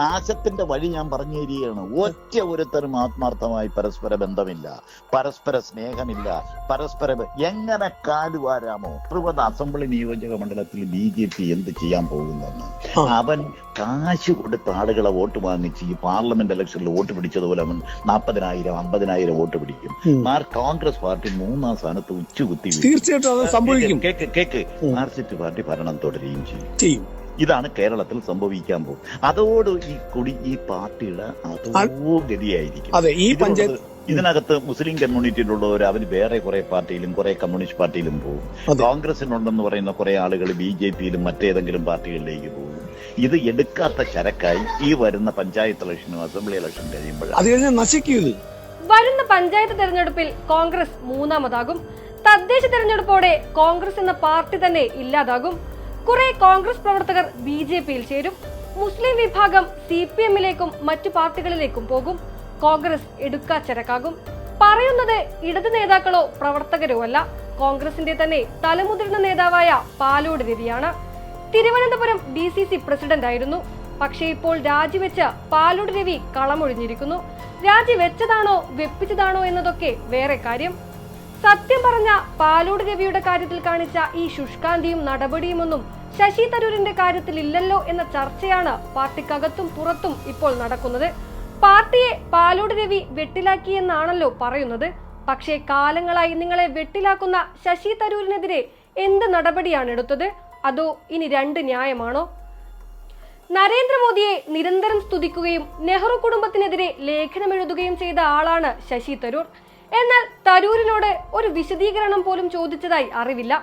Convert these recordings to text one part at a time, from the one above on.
നാശത്തിന്റെ വഴി ഞാൻ പറഞ്ഞു തരികയാണ്. ഒറ്റ ഒരുത്തരും ആത്മാർത്ഥമായി പരസ്പര ബന്ധമില്ല, പരസ്പര സ്നേഹമില്ല, പരസ്പരം എങ്ങനെ കാലുവാരാമോ? 30 അസംബ്ലി നിയോജക മണ്ഡലത്തിൽ BJP എന്ത് ചെയ്യാൻ പോകുന്നെന്ന് അവൻ കാശ് കൊടുത്ത ആളുകളെ വോട്ട് വാങ്ങിച്ച് ഈ പാർലമെന്റ് ഇലക്ഷനിൽ വോട്ട് പിടിച്ചതുപോലെ അവൻ 40,000 50,000 വോട്ട് പിടിക്കും. കോൺഗ്രസ് പാർട്ടി 3-ാം സ്ഥാനത്ത് ഉച്ചുകുത്തി. തീർച്ചയായിട്ടും അത് സംഭവിക്കും. കേക്ക് മാർക്സിസ്റ്റ് പാർട്ടി ഭരണം തുടരുകയും ചെയ്യും. ഇതാണ് കേരളത്തിൽ സംഭവിക്കാൻ പോകും. അതോട് ഈ പാർട്ടിയുടെ അതോ ഗതിയായിരിക്കും. ഇതിനകത്ത് മുസ്ലിം കമ്മ്യൂണിറ്റിയിലുള്ളവർ അവർ വേറെ കുറെ പാർട്ടിയിലും കുറെ കമ്മ്യൂണിസ്റ്റ് പാർട്ടിയിലും പോകും. കോൺഗ്രസിനുണ്ടെന്ന് പറയുന്ന കുറെ ആളുകൾ BJPയിലും മറ്റേതെങ്കിലും പാർട്ടികളിലേക്ക് പോകും. ഇത് എടുക്കാത്ത ചരക്കായി ഈ വരുന്ന പഞ്ചായത്ത് ഇലക്ഷനും അസംബ്ലി ഇലക്ഷൻ കഴിയുമ്പോൾ വരുന്ന പഞ്ചായത്ത് തെരഞ്ഞെടുപ്പിൽ കോൺഗ്രസ് 3-ാമതാകും. തദ്ദേശ തെരഞ്ഞെടുപ്പോടെ കോൺഗ്രസ് എന്ന പാർട്ടി തന്നെ ഇല്ലാതാകും. കുറെ കോൺഗ്രസ് പ്രവർത്തകർ BJPയിൽ ചേരും. മുസ്ലിം വിഭാഗം CPMലേക്കും മറ്റു പാർട്ടികളിലേക്കും പോകും. കോൺഗ്രസ് എടുക്കാച്ചരക്കാകും. പറയുന്നത് ഇടത് നേതാക്കളോ പ്രവർത്തകരോ അല്ല, കോൺഗ്രസിന്റെ തന്നെ തലമുതിർന്ന നേതാവായ പാലോട് രവിയാണ്. തിരുവനന്തപുരം DCC പ്രസിഡന്റ് ആയിരുന്നു. പക്ഷേ ഇപ്പോൾ രാജിവെച്ച പാലോട് രവി കളമൊഴിഞ്ഞിരിക്കുന്നു. രാജിവെച്ചതാണോ വെപ്പിച്ചതാണോ എന്നതൊക്കെ വേറെ കാര്യം. സത്യം പറഞ്ഞ പാലോട് രവിയുടെ കാര്യത്തിൽ കാണിച്ച ഈ ശുഷ്കാന്തിയും നടപടിയുമൊന്നും ശശി തരൂരിന്റെ കാര്യത്തിൽ ഇല്ലല്ലോ എന്ന ചർച്ചയാണ് പാർട്ടിക്കകത്തും പുറത്തും ഇപ്പോൾ നടക്കുന്നത്. പാർട്ടിയെ പാലോട് രവി വെട്ടിലാക്കിയെന്നാണല്ലോ പറയുന്നത്. പക്ഷേ കാലങ്ങളായി നിങ്ങളെ വെട്ടിലാക്കുന്ന ശശി തരൂരിനെതിരെ എന്ത് നടപടിയാണ് എടുത്തത്? അതോ ഇനി 2 ന്യായമാണോ? നരേന്ദ്രമോദിയെ നിരന്തരം സ്തുതിക്കുകയും നെഹ്റു കുടുംബത്തിനെതിരെ ലേഖനമെഴുതുകയും ചെയ്ത ആളാണ് ശശി തരൂർ. എന്നാൽ തരൂരിനോട് ഒരു വിശദീകരണം പോലും ചോദിച്ചതായി അറിവില്ല.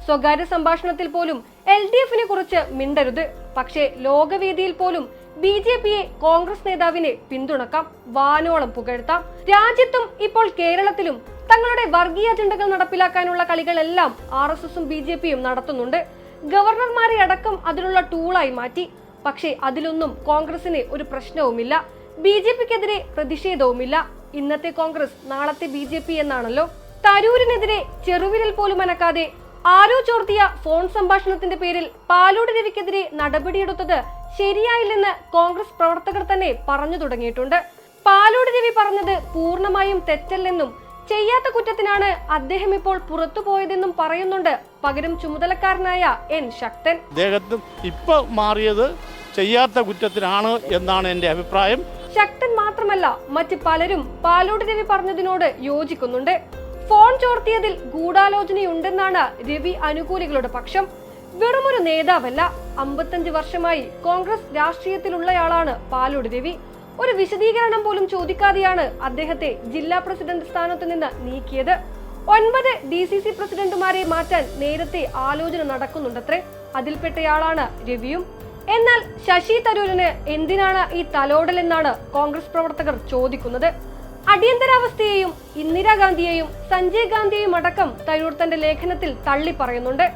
സ്വകാര്യ സംഭാഷണത്തിൽ പോലും LDFനെ കുറിച്ച് മിണ്ടരുത്. പക്ഷേ ലോകവേദിയിൽ പോലും BJPയെ കോൺഗ്രസ് നേതാവിനെ പിന്തുണക്കാം, വാനോളം പുകഴ്ത്താം. രാജ്യത്തും ഇപ്പോൾ കേരളത്തിലും തങ്ങളുടെ വർഗീയ അജണ്ടകൾ നടപ്പിലാക്കാനുള്ള കളികളെല്ലാം RSSും BJPയും നടത്തുന്നുണ്ട്. ഗവർണർമാരെ അടക്കം അതിനുള്ള ടൂളായി മാറ്റി. പക്ഷേ അതിലൊന്നും കോൺഗ്രസിന് ഒരു പ്രശ്നവുമില്ല. BJPക്കെതിരെ പ്രതിഷേധവുമില്ല. ഇന്നത്തെ കോൺഗ്രസ് നാളത്തെ BJP എന്നാണല്ലോ. തരൂരിനെതിരെ ചെറുവിരൽ പോലും അനക്കാതെ ആരോ ചോർത്തിയ ഫോൺ സംഭാഷണത്തിന്റെ പേരിൽ പാലോട് രവിക്കെതിരെ നടപടിയെടുത്തത് ശരിയായില്ലെന്ന് കോൺഗ്രസ് പ്രവർത്തകർ തന്നെ പറഞ്ഞു തുടങ്ങിയിട്ടുണ്ട്. പാലോട് രവി പറഞ്ഞത് പൂർണ്ണമായും തെറ്റല്ലെന്നും ചെയ്യാത്ത കുറ്റത്തിനാണ് അദ്ദേഹം ഇപ്പോൾ പുറത്തുപോയതെന്നും പറയുന്നുണ്ട് പകരം ചുമതലക്കാരനായ N ശക്തൻ. അദ്ദേഹം ഇപ്പൊ മാറിയത് ചെയ്യാത്ത കുറ്റത്തിനാണ് എന്നാണ് എന്റെ അഭിപ്രായം. ശക്തൻ മാത്രമല്ല മറ്റ് പലരും പാലോട് രവി പറഞ്ഞതിനോട് യോജിക്കുന്നുണ്ട്. ഫോൺ ചോർത്തിയതിൽ ഗൂഢാലോചനയുണ്ടെന്നാണ് രവി അനുകൂലികളുടെ പക്ഷം. വെറുമൊരു നേതാവല്ല, 55 വർഷമായി കോൺഗ്രസ് രാഷ്ട്രീയത്തിലുള്ളയാളാണ് പാലോട് രവി. ഒരു വിശദീകരണം പോലും ചോദിക്കാതെയാണ് അദ്ദേഹത്തെ ജില്ലാ പ്രസിഡന്റ് സ്ഥാനത്ത് നിന്ന് നീക്കിയത്. 9 DCC പ്രസിഡന്റുമാരെ മാറ്റാൻ നേരത്തെ ആലോചന നടക്കുന്നുണ്ടത്രേ. അതിൽപ്പെട്ടയാളാണ് രവിയും. എന്നാൽ ശശി തരൂരിന് എന്തിനാണ് ഈ തലോടലെന്നാണ് കോൺഗ്രസ് പ്രവർത്തകർ ചോദിക്കുന്നത്. അടിയന്തരാവസ്ഥയെയും ഇന്ദിരാഗാന്ധിയെയും സഞ്ജയ് ഗാന്ധിയെയും അടക്കം തരൂർ തന്റെ ലേഖനത്തിൽ തള്ളി പറയുന്നുണ്ട്.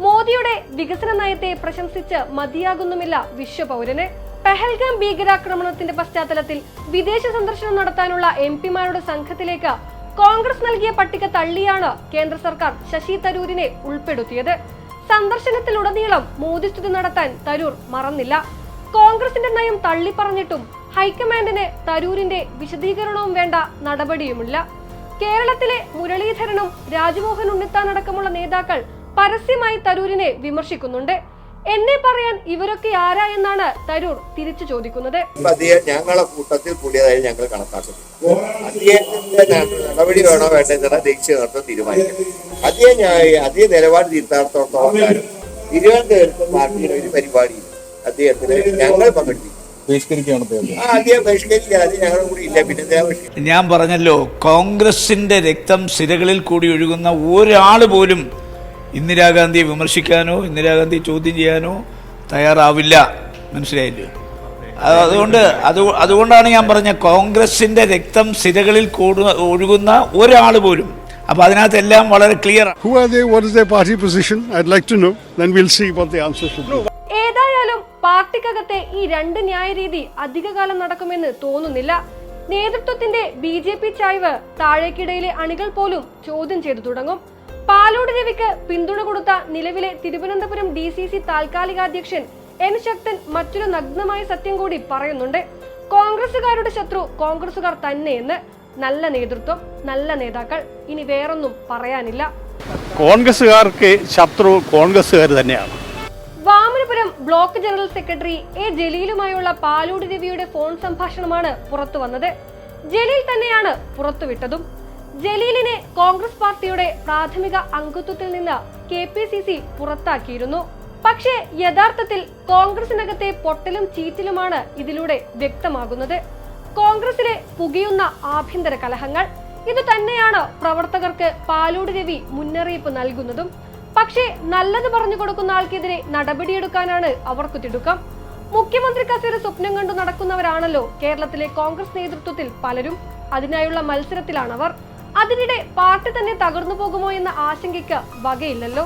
മോദിയുടെ വികസന നയത്തെ പ്രശംസിച്ച് മതിയാകുന്നുമില്ല വിശ്വപൗരന്. പെഹൽഗാം ഭീകരാക്രമണത്തിന്റെ പശ്ചാത്തലത്തിൽ വിദേശ സന്ദർശനം നടത്താനുള്ള MP-മാരുടെ സംഘത്തിലേക്ക് കോൺഗ്രസ് നൽകിയ പട്ടിക തള്ളിയാണ് കേന്ദ്ര സർക്കാർ ശശി തരൂരിനെ ഉൾപ്പെടുത്തിയത്. സന്ദർശനത്തിലുടനീളം മോദിസ്തുതി നടത്താൻ തരൂർ മറന്നില്ല. കോൺഗ്രസിന്റെ നയം തള്ളിപ്പറഞ്ഞിട്ടും ഹൈക്കമാൻഡിന് തരൂരിന്റെ വിശദീകരണവും വേണ്ട, നടപടിയുമില്ല. കേരളത്തിലെ മുരളീധരനും രാജ്മോഹൻ ഉണ്ണിത്താനടക്കമുള്ള നേതാക്കൾ പരസ്യമായി തരൂരിനെ വിമർശിക്കുന്നുണ്ട്. എന്നെ പറയാൻ ഇവരൊക്കെ ആരാ എന്നാണ് തരൂർ തിരിച്ചു ചോദിക്കുന്നത്. ഞങ്ങളെ കൂട്ടത്തിൽ പുതിയതായി ഞങ്ങൾ കണക്കാക്കുന്നു. അദ്ദേഹത്തിന്റെ നടപടി വേണോ വേണ്ടെന്നാണ് ദേശീയ നേതൃത്വം തീരുമാനിക്കുന്നത്. അതേ നിലപാട് തീർത്ഥാടത്തോളം കാലം തിരുവനന്തപുരത്ത് പാർട്ടിയുടെ ഒരു പരിപാടിയിൽ അദ്ദേഹത്തിന് ഞങ്ങൾ പങ്കെടുത്തു. ഞാൻ പറഞ്ഞല്ലോ, കോൺഗ്രസിന്റെ രക്തം സിരകളിൽ കൂടി ഒഴുകുന്ന ഒരാൾ പോലും ഇന്ദിരാഗാന്ധിയെ വിമർശിക്കാനോ ഇന്ദിരാഗാന്ധിയെ ചോദ്യം ചെയ്യാനോ തയ്യാറാവില്ല. മനസ്സിലായില്ലോ? അതുകൊണ്ടാണ് ഞാൻ പറഞ്ഞ കോൺഗ്രസിന്റെ രക്തം സിരകളിൽ ഒഴുകുന്ന ഒരാൾ പോലും. അപ്പൊ അതിനകത്തെല്ലാം വളരെ ക്ലിയർ. ഏതായാലും പാർട്ടിക്കകത്തെ ഈ 2 ന്യായരീതി അധികകാലം നടക്കുമെന്ന് തോന്നുന്നില്ല. നേതൃത്വത്തിന്റെ BJP ചായ്വ് താഴേക്കിടയിലെ അണികൾ പോലും ചോദ്യം ചെയ്തു തുടങ്ങും. പാലോട് രവിക്ക് പിന്തുണ കൊടുത്ത നിലവിലെ തിരുവനന്തപുരം DCC താൽക്കാലിക അധ്യക്ഷൻ എൻ ശക്തൻ മറ്റൊരു നഗ്നമായ സത്യം കൂടി പറയുന്നുണ്ട്. കോൺഗ്രസുകാരുടെ ശത്രു കോൺഗ്രസുകാർ തന്നെയെന്ന്. നല്ല നേതൃത്വം, നല്ല നേതാക്കൾ, ഇനി വേറൊന്നും പറയാനില്ല. കോൺഗ്രസുകാർക്ക് ശത്രു കോൺഗ്രസുകാർ തന്നെയാണ്. Vamanapuram block general secretary A ജലീലുമായുള്ള പാലോട് രവിയുടെ ഫോൺ സംഭാഷണമാണ് പുറത്തു വന്നത്. ജലീൽ തന്നെയാണ് പുറത്തുവിട്ടതും. ജലീലിനെ കോൺഗ്രസ് പാർട്ടിയുടെ പ്രാഥമിക അംഗത്വത്തിൽ നിന്ന് KPCC പുറത്താക്കിയിരുന്നു. പക്ഷേ യഥാർത്ഥത്തിൽ കോൺഗ്രസിനകത്തെ പൊട്ടലും ചീറ്റലുമാണ് ഇതിലൂടെ വ്യക്തമാകുന്നത്. കോൺഗ്രസിലെ പുകയുന്ന ആഭ്യന്തര കലഹങ്ങൾ, ഇത് തന്നെയാണ് പ്രവർത്തകർക്ക് പാലോട് രവി മുന്നറിയിപ്പ് നൽകുന്നതും. പക്ഷേ നല്ലത് പറഞ്ഞു കൊടുക്കുന്ന ആൾക്കെതിരെ നടപടിയെടുക്കാനാണ് അവർക്ക് തിടുക്കം. മുഖ്യമന്ത്രി കസേര സ്വപ്നം കണ്ടു നടക്കുന്നവരാണല്ലോ കേരളത്തിലെ കോൺഗ്രസ് നേതൃത്വത്തിൽ പലരും. അതിനായുള്ള മത്സരത്തിലാണവർ. അതിനിടെ പാർട്ടി തന്നെ തകർന്നു പോകുമോ എന്ന ആശങ്കയ്ക്ക് വകയില്ലല്ലോ.